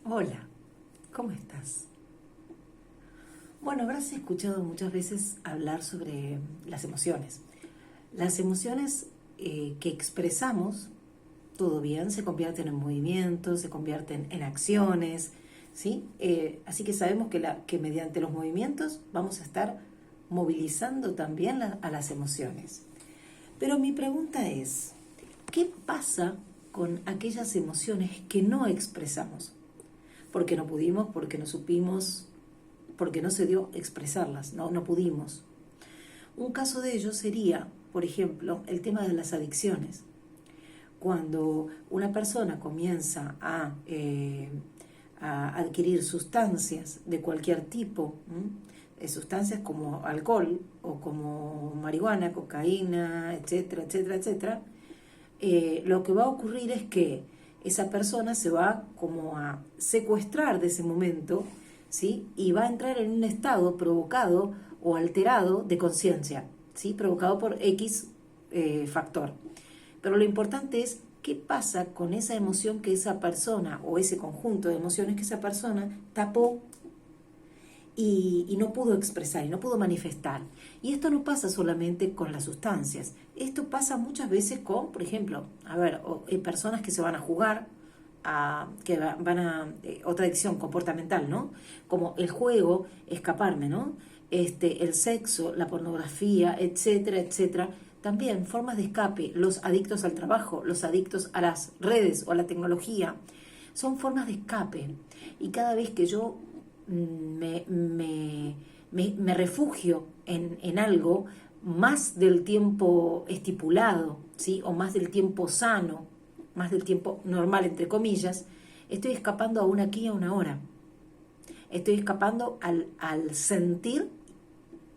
Hola, ¿cómo estás? Bueno, habrás escuchado muchas veces hablar sobre las emociones. Las emociones que expresamos, todo bien, se convierten en movimientos, se convierten en acciones, ¿sí? Así que sabemos que mediante los movimientos vamos a estar movilizando también a las emociones. Pero mi pregunta es, ¿qué pasa con aquellas emociones que no expresamos? Porque no pudimos, porque no supimos, porque no se dio expresarlas, no pudimos. Un caso de ello sería, por ejemplo, el tema de las adicciones. Cuando una persona comienza a adquirir sustancias de cualquier tipo, sustancias como alcohol o como marihuana, cocaína, etcétera, etcétera, etcétera, lo que va a ocurrir es que esa persona se va como a secuestrar de ese momento, ¿sí? Y va a entrar en un estado provocado o alterado de conciencia, ¿sí? Provocado por X factor. Pero lo importante es qué pasa con esa emoción que esa persona o ese conjunto de emociones que esa persona tapó y no pudo expresar y no pudo manifestar. Y esto no pasa solamente con las sustancias, esto pasa muchas veces con, por ejemplo, personas que se van a jugar, otra adicción comportamental, ¿no? Como el juego, escaparme, ¿no? El sexo, la pornografía, etcétera, etcétera. También formas de escape, los adictos al trabajo, los adictos a las redes o a la tecnología, son formas de escape. Y cada vez que yo me refugio en algo más del tiempo estipulado, ¿sí? O más del tiempo sano, más del tiempo normal, entre comillas, estoy escapando a una aquí y a una hora. Estoy escapando al sentir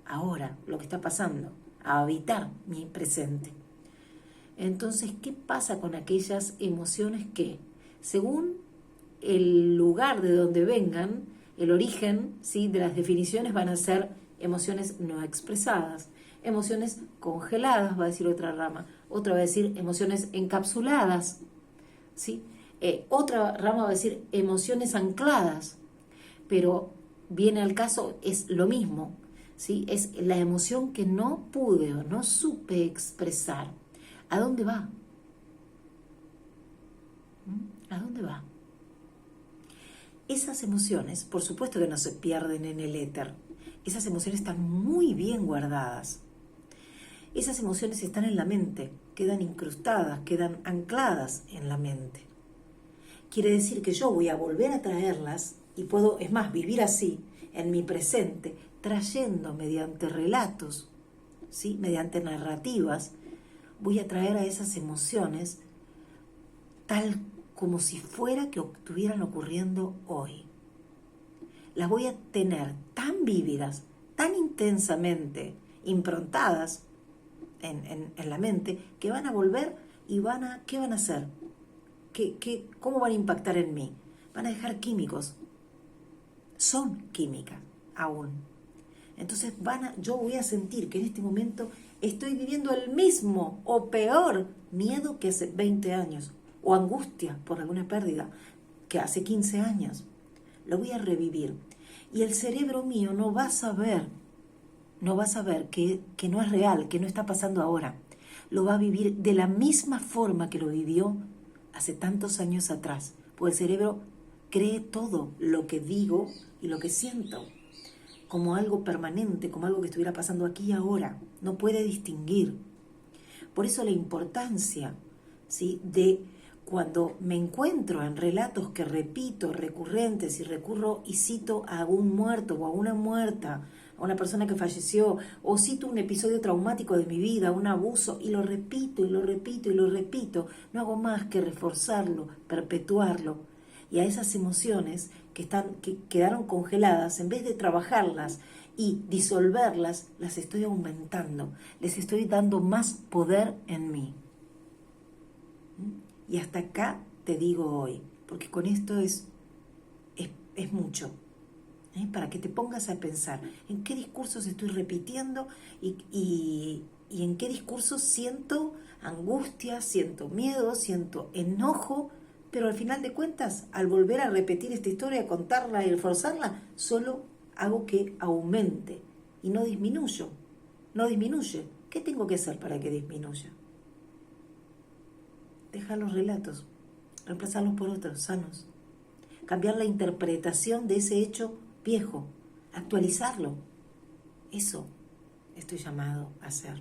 ahora lo que está pasando, a habitar mi presente. Entonces, ¿qué pasa con aquellas emociones que, según el lugar de donde vengan, el origen, ¿sí?, de las definiciones van a ser emociones no expresadas, emociones congeladas, va a decir otra rama, otra va a decir emociones encapsuladas, ¿sí? Otra rama va a decir emociones ancladas, pero viene al caso, es lo mismo, ¿sí? Es la emoción que no pude o no supe expresar. ¿A dónde va? ¿A dónde va? Esas emociones, por supuesto que no se pierden en el éter. Esas emociones están muy bien guardadas. Esas emociones están en la mente, quedan incrustadas, quedan ancladas en la mente. Quiere decir que yo voy a volver a traerlas y puedo, es más, vivir así, en mi presente, trayendo mediante relatos, ¿sí?, mediante narrativas, voy a traer a esas emociones tal como si fuera que estuvieran ocurriendo hoy. Las voy a tener tan vívidas, tan intensamente improntadas en la mente, que van a volver y ¿qué van a hacer? ¿Cómo van a impactar en mí? Van a dejar químicos. Son químicas aún. Entonces yo voy a sentir que en este momento estoy viviendo el mismo o peor miedo que hace 20 años, o angustia por alguna pérdida que hace 15 años. Lo voy a revivir. Y el cerebro mío no va a saber que no es real, que no está pasando ahora. Lo va a vivir de la misma forma que lo vivió hace tantos años atrás. Pues el cerebro cree todo lo que digo y lo que siento como algo permanente, como algo que estuviera pasando aquí y ahora. No puede distinguir. Por eso la importancia, ¿sí?, de cuando me encuentro en relatos que repito, recurrentes, y recurro y cito a un muerto o a una muerta, a una persona que falleció, o cito un episodio traumático de mi vida, un abuso, y lo repito y lo repito y lo repito, no hago más que reforzarlo, perpetuarlo. Y a esas emociones que quedaron congeladas, en vez de trabajarlas y disolverlas, las estoy aumentando, les estoy dando más poder en mí. Y hasta acá te digo hoy, porque con esto es mucho, para que te pongas a pensar en qué discursos estoy repitiendo y en qué discursos siento angustia, siento miedo, siento enojo Pero al final de cuentas, al volver a repetir esta historia, contarla y reforzarla, solo hago que aumente y no disminuyo. No disminuye. ¿Qué tengo que hacer para que disminuya? Dejar los relatos, reemplazarlos por otros sanos. Cambiar la interpretación de ese hecho viejo, actualizarlo. Eso estoy llamado a hacer.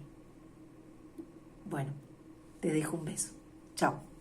Bueno, te dejo un beso. Chao.